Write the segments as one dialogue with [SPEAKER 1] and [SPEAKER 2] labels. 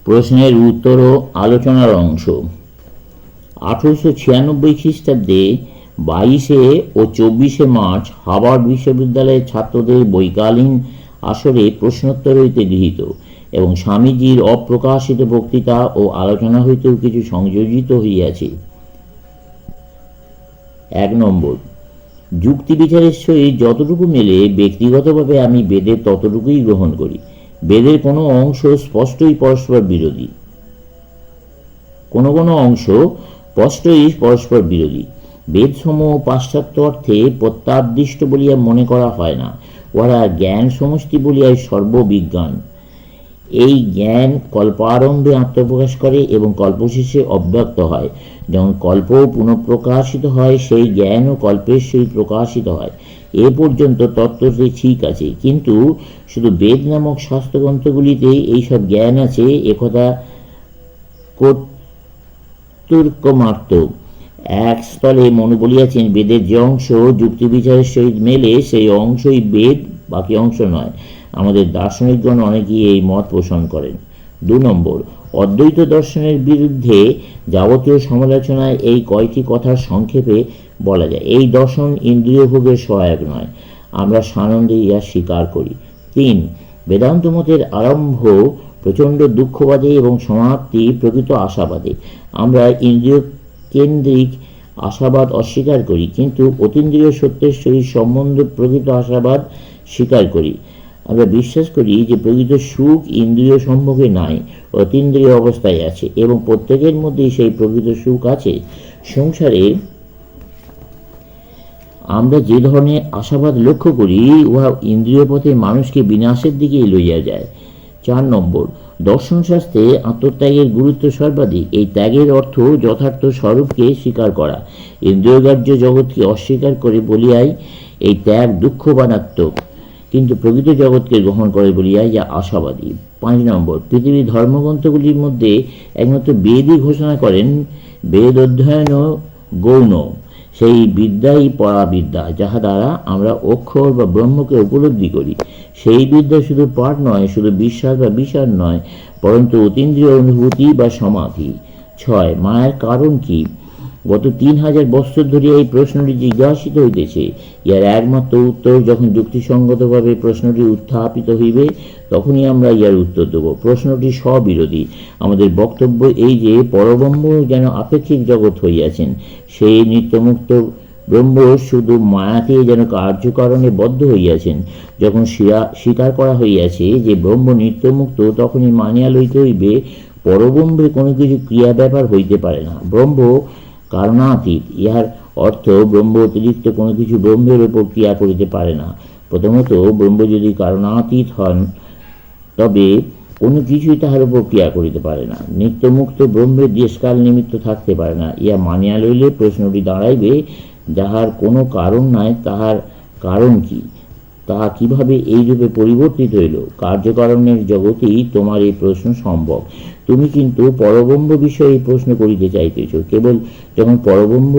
[SPEAKER 1] প্রশ্নের উত্তর ও আলোচনার অংশ। 1896 খ্রিস্টাব্দে 22 ও 24 মার্চ হার্ভার্ড বিশ্ববিদ্যালয়ের ছাত্রদের বৈকালীন আসরে প্রশ্নোত্তর হইতে গৃহীত এবং স্বামীজীর অপ্রকাশিত বক্তৃতা ও আলোচনা হইতেও কিছু সংযোজিত হইয়াছে। 1 নম্বর, যুক্তি বিচারের সহিত যতটুকু মেলে ব্যক্তিগতভাবে আমি বেদের ততটুকুই গ্রহণ করি। বেদের কোনো অংশ স্পষ্টই পরস্পর বিরোধী, কোনো অংশ স্পষ্টই পরস্পর বিরোধী। বেদসমূহ পাশ্চাত্য অর্থে প্রত্যাদিষ্ট বলিয়া মনে করা হয় না, উহারা জ্ঞান সমষ্টি বলিয়াই সর্ববিজ্ঞান। এই জ্ঞান কল্পারম্ভে আত্মপ্রকাশ করে এবং কল্পশেষে অব্যক্ত হয়। যেমন কল্প পুনঃপ্রকাশিত হয়, সেই জ্ঞানও কল্পের সহিত প্রকাশিত হয়। এ পর্যন্ত তত্ত্বটি ঠিক আছে, কিন্তু শুধু বেদ নামক শাস্ত্রগ্রন্থগুলিতে এইসব জ্ঞান আছে একথা কর্তৃকমাত্র। এক স্থলে মনু বলিয়াছেন, বেদের যে অংশ যুক্তি বিচারের সহিত মেলে সেই অংশই বেদ, বাকি অংশ নয়। আমাদের দার্শনিকগণ অনেকেই এই মত পোষণ করেন। 2 নম্বর, অদ্বৈত দর্শনের বিরুদ্ধে যাবতীয় সমালোচনায় এই কয়টি কথার সংক্ষেপে বলা যায়। এই দর্শন ইন্দ্রিয় ভোগের সহায়ক নয়, আমরা সানন্দে ইহা স্বীকার করি। 3, বেদান্ত মতের আরম্ভ প্রচণ্ড দুঃখবাদে এবং সমাপ্তি প্রকৃত আশাবাদে। আমরা ইন্দ্রিয় কেন্দ্রিক আশাবাদ অস্বীকার করি, কিন্তু অতীন্দ্রিয় সত্যের সহিত সম্বন্ধ প্রকৃত আশাবাদ স্বীকার করি। আমরা বিশ্বাস করি যে প্রকৃত সুখ ইন্দ্রিয় সম্মুখে নাই, অতীন্দ্রিয় অবস্থায় আছে এবং প্রত্যেকের মধ্যেই সেই প্রকৃত সুখ আছে। সংসারে আমরা যে ধরনের আশাবাদ লক্ষ্য করি উহা ইন্দ্রিয় পথে মানুষকে বিনাশের দিকেই লইয়া যায়। 4 নম্বর, দর্শনশাস্ত্রে আত্মত্যাগের গুরুত্ব সর্বাধিক। এই ত্যাগের অর্থ যথার্থ স্বরূপকে স্বীকার করা। ইন্দ্রিয়গ্রাহ্য জগৎকে অস্বীকার করে বলিয়াই এই ত্যাগ দুঃখবানাত্মক, কিন্তু প্রকৃত জগৎকে গ্রহণ করে বলিয়াই যা আশাবাদী। 5 নম্বর, পৃথিবীর ধর্মগ্রন্থগুলির মধ্যে একমাত্র বেদই ঘোষণা করেন বেদ অধ্যয়ন গৌণ, সেই বিদ্যাই পরাবিদ্যা, যাহা দ্বারা আমরা অক্ষর বা ব্রহ্মকে উপলব্ধি করি। সেই বিদ্যা শুধু পাঠ নয়, শুধু বিশ্বাস বা বিচার নয়, পরন্তু অতীন্দ্রিয় অনুভূতি বা সমাধি। 6, মায়ার কারণ কি? গত 3000 বৎসর ধরিয়া এই প্রশ্নটি জিজ্ঞাসিত হইতেছে। ইহার একমাত্র উত্তর যখন যুক্তিসঙ্গতভাবে প্রশ্নটি উত্থাপিত হইবে, তখনই আমরা ইহার উত্তর দেব। প্রশ্নটি স্ববিরোধী। আমাদের বক্তব্য এই যে পরব্রহ্ম যেন আপেক্ষিক জগৎ হইয়াছেন, সেই নিত্যমুক্ত ব্রহ্ম শুধু মায়াতে যেন কার্যকারণে বদ্ধ হইয়াছেন। যখন স্বীকার করা হইয়াছে যে ব্রহ্ম নিত্যমুক্ত, তখনই মানিয়া লইতে হইবে পরব্রহ্মে কোনো কিছু ক্রিয়া ব্যাপার হইতে পারে না। ব্রহ্ম কারণাতীত, ইহার অর্থ ব্রহ্ম অতিরিক্ত কোনো কিছু ব্রহ্মের উপর ক্রিয়া করিতে পারে না। প্রথমত, ব্রহ্ম যদি কারণাতীত হন, তবে কোনো কিছুই তাহার উপর ক্রিয়া করিতে পারে না। নিত্যমুক্ত ব্রহ্মের দেশকাল নিমিত্ত থাকতে পারে না। ইহা মানিয়া লইলে প্রশ্নটি দাঁড়াইবে, যাহার কোনো কারণ নাই, তাহার কারণ কি? তাহা কিভাবে এই রূপে পরিবর্তিত হইল? কার্যকারণের জগতেই তোমার এই প্রশ্ন সম্ভব। তুমি কিন্তু পরব্রহ্ম বিষয়ে এই প্রশ্ন করিতে চাইতেছ। কেবল যখন পরব্রহ্ম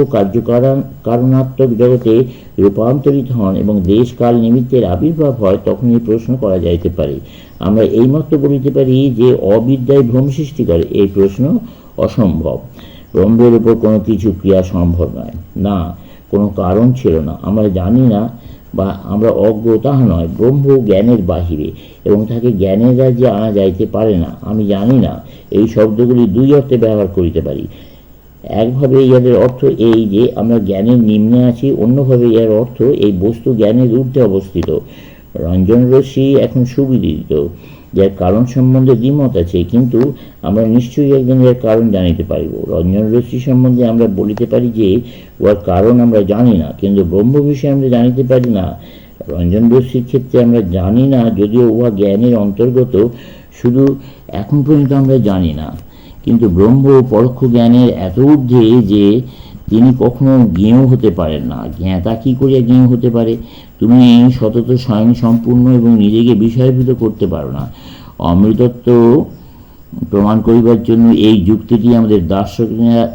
[SPEAKER 1] কারণাত্মক জগতে রূপান্তরিত হন এবং দেশকাল নিমিত্তের আবির্ভাব হয়, তখন এই প্রশ্ন করা যাইতে পারে। আমরা এইমাত্র বলিতে পারি যে অবিদ্যায় ভ্রম সৃষ্টি করে। এই প্রশ্ন অসম্ভব। ব্রহ্মের উপর কোনো কিছু ক্রিয়া সম্ভব নয়। না, কোনো কারণ ছিল না, আমরা জানি না বা আমরা অজ্ঞ, তাহা নয়। ব্রহ্ম জ্ঞানের বাহিরে এবং তাকে জ্ঞানের রাজ্যে আনা যাইতে পারে না। আমি জানি না, এই শব্দগুলি 2 অর্থে ব্যবহার করিতে পারি। একভাবে ইহাদের অর্থ এই যে আমরা জ্ঞানের নিম্নে আছি, অন্যভাবে ইহার অর্থ এই বস্তু জ্ঞানের ঊর্ধ্বে অবস্থিত। রঞ্জন রশ্মি এখন সুবিদিত, যার কারণ সম্বন্ধে দ্বিমত আছে, কিন্তু আমরা নিশ্চয়ই একদিন এর কারণ জানিতে পারিব। রঞ্জন রশ্মি সম্বন্ধে আমরা বলিতে পারি যে উহার কারণ আমরা জানি না, কিন্তু ব্রহ্ম বিষয়ে আমরা জানিতে পারি না। রঞ্জন রশ্মির ক্ষেত্রে আমরা জানি না, যদিও উহা জ্ঞানের অন্তর্গত, শুধু এখন পর্যন্ত আমরা জানি না। কিন্তু ব্রহ্ম পরোক্ষ জ্ঞানের এত ঊর্ধ্বে যে তিনি কখনো জ্ঞেয় হতে পারেন না। জ্ঞাতা কি করিয়া জ্ঞেয় হতে পারে? তুমি সতত স্বয়ং সম্পূর্ণ এবং নিজেকে বিষয়ভূত করতে পারো না। অমৃতত্ব প্রমাণ করিবার জন্য এই যুক্তিটি আমাদের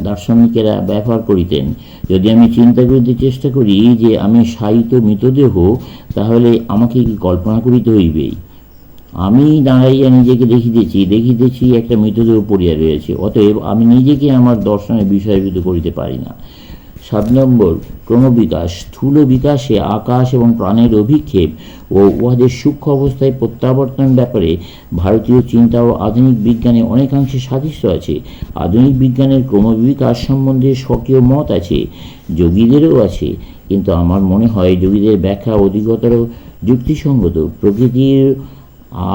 [SPEAKER 1] দার্শনিকেরা ব্যবহার করিতেন। যদি আমি চিন্তা করিতে চেষ্টা করি যে আমি শায়িত মৃতদেহ, তাহলে আমাকে কি কল্পনা করিতে হইবে? আমি দাঁড়াইয়া নিজেকে দেখিতেছি একটা মৃতদেহ পড়িয়া রয়েছে, অতএব আমি নিজেকে আমার দর্শনে বিষয়ভূত করিতে পারি না। 7 নম্বর, ক্রমবিকাশ। স্থূল বিকাশে আকাশ এবং প্রাণের অভিক্ষেপ ও উহাদের সূক্ষ্ম অবস্থায় প্রত্যাবর্তন ব্যাপারে ভারতীয় চিন্তা ও আধুনিক বিজ্ঞানে অনেকাংশে সাদৃশ্য আছে। আধুনিক বিজ্ঞানের ক্রমবিকাশ সম্বন্ধে স্বকীয় মত আছে, যোগীদেরও আছে, কিন্তু আমার মনে হয় যোগীদের ব্যাখ্যা অধিকতর যুক্তিসঙ্গত। প্রকৃতির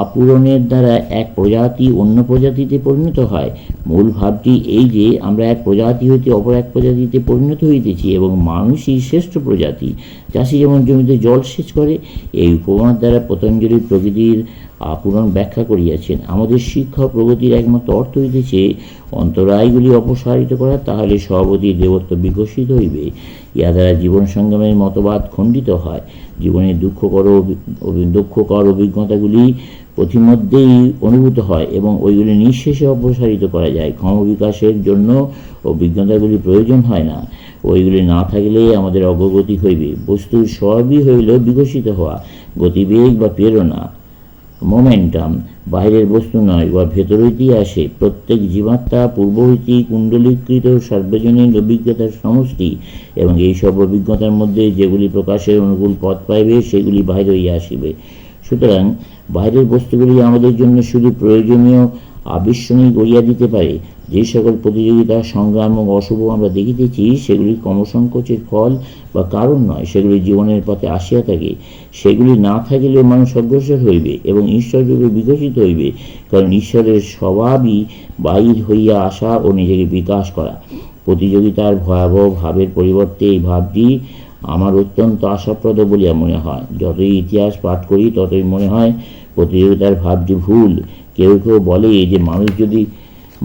[SPEAKER 1] আপূরণের দ্বারা এক প্রজাতি অন্য প্রজাতিতে পরিণত হয়। মূল ভাবটি এই যে আমরা এক প্রজাতি হইতে অপর এক প্রজাতিতে পরিণত হইতেছি এবং মানুষই শ্রেষ্ঠ প্রজাতি। চাষি যেমন জমিতে জল সেচ করে, এই উপমার দ্বারা পতঞ্জলি প্রকৃতির আপূরণ ব্যাখ্যা করিয়াছেন। আমাদের শিক্ষা ও প্রগতির একমাত্র অর্থ হইতেছে অন্তরায়গুলি অপসারিত করা, তাহলে স্বভাবতই দেবত্ব বিকশিত হইবে। ইহা দ্বারা জীবন সংগ্রামের মতবাদ খণ্ডিত হয়। জীবনের দুঃখকর অভিজ্ঞতাগুলি পথিমধ্যেই অনুভূত হয় এবং ওইগুলি নিঃশেষে অপসারিত করা যায়। ক্রমবিকাশের জন্য অভিজ্ঞতাগুলি প্রয়োজন হয় না, ওইগুলি না থাকলে আমাদের অগ্রগতি হইবে। বস্তুর স্বভাবই হইল বিকশিত হওয়া, গতিবেগ বা প্রেরণা, মোমেন্টাম বাহিরের বস্তু নয়, বা ভেতর হইতেই আসে। প্রত্যেক জীবাত্মা পূর্ব হইতেই কুণ্ডলীকৃত সার্বজনীন অভিজ্ঞতার সমষ্টি এবং এইসব অভিজ্ঞতার মধ্যে যেগুলি প্রকাশের অনুকূল পথ পাইবে সেগুলি বাহির হইয়া আসিবে। সুতরাং বাহিরের বস্তুগুলি আমাদের জন্য শুধু প্রয়োজনীয় আবিষ্যনই গড়িয়া দিতে পারে। যে সকল প্রতিযোগিতা, সংগ্রাম এবং অশুভ আমরা দেখিতেছি সেগুলি ক্রমসংকোচের ফল বা কারণ নয়, সেগুলি জীবনের পথে আসিয়া থাকে। সেগুলি না থাকিলেও মানুষ অগ্রসর হইবে এবং ঈশ্বররূপে বিকশিত হইবে, কারণ ঈশ্বরের স্বভাবই বাহির হইয়া আসা ও নিজেকে বিকাশ করা। প্রতিযোগিতার ভয়াবহ ভাবের পরিবর্তে এই ভাবটি আমার অত্যন্ত আশাপ্রদ বলিয়া মনে হয়। যতই ইতিহাস পাঠ করি ততই মনে হয় প্রতিযোগিতার ভাবটি ভুল। কেউ কেউ বলে যে মানুষ যদি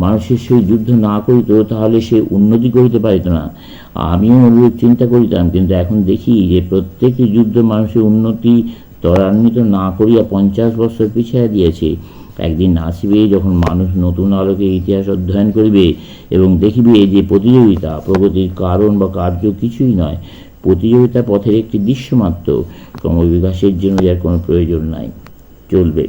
[SPEAKER 1] মানুষের সহিত যুদ্ধ না করিত তাহলে সে উন্নতি করিতে পারিত না। আমিও অনুরূপ চিন্তা করিতাম, কিন্তু এখন দেখি যে প্রত্যেকটি যুদ্ধ মানুষের উন্নতি ত্বরান্বিত না করিয়া 50 বছর পিছাইয়া দিয়েছে। একদিন আসিবে যখন মানুষ নতুন আলোকে ইতিহাস অধ্যয়ন করিবে এবং দেখিবে যে প্রতিযোগিতা প্রগতির কারণ বা কার্য কিছুই নয়, প্রতিযোগিতা পথের একটি দৃশ্য মাত্র। ক্রমবিকাশের জন্য যার কোনো প্রয়োজন নাই, চলবে।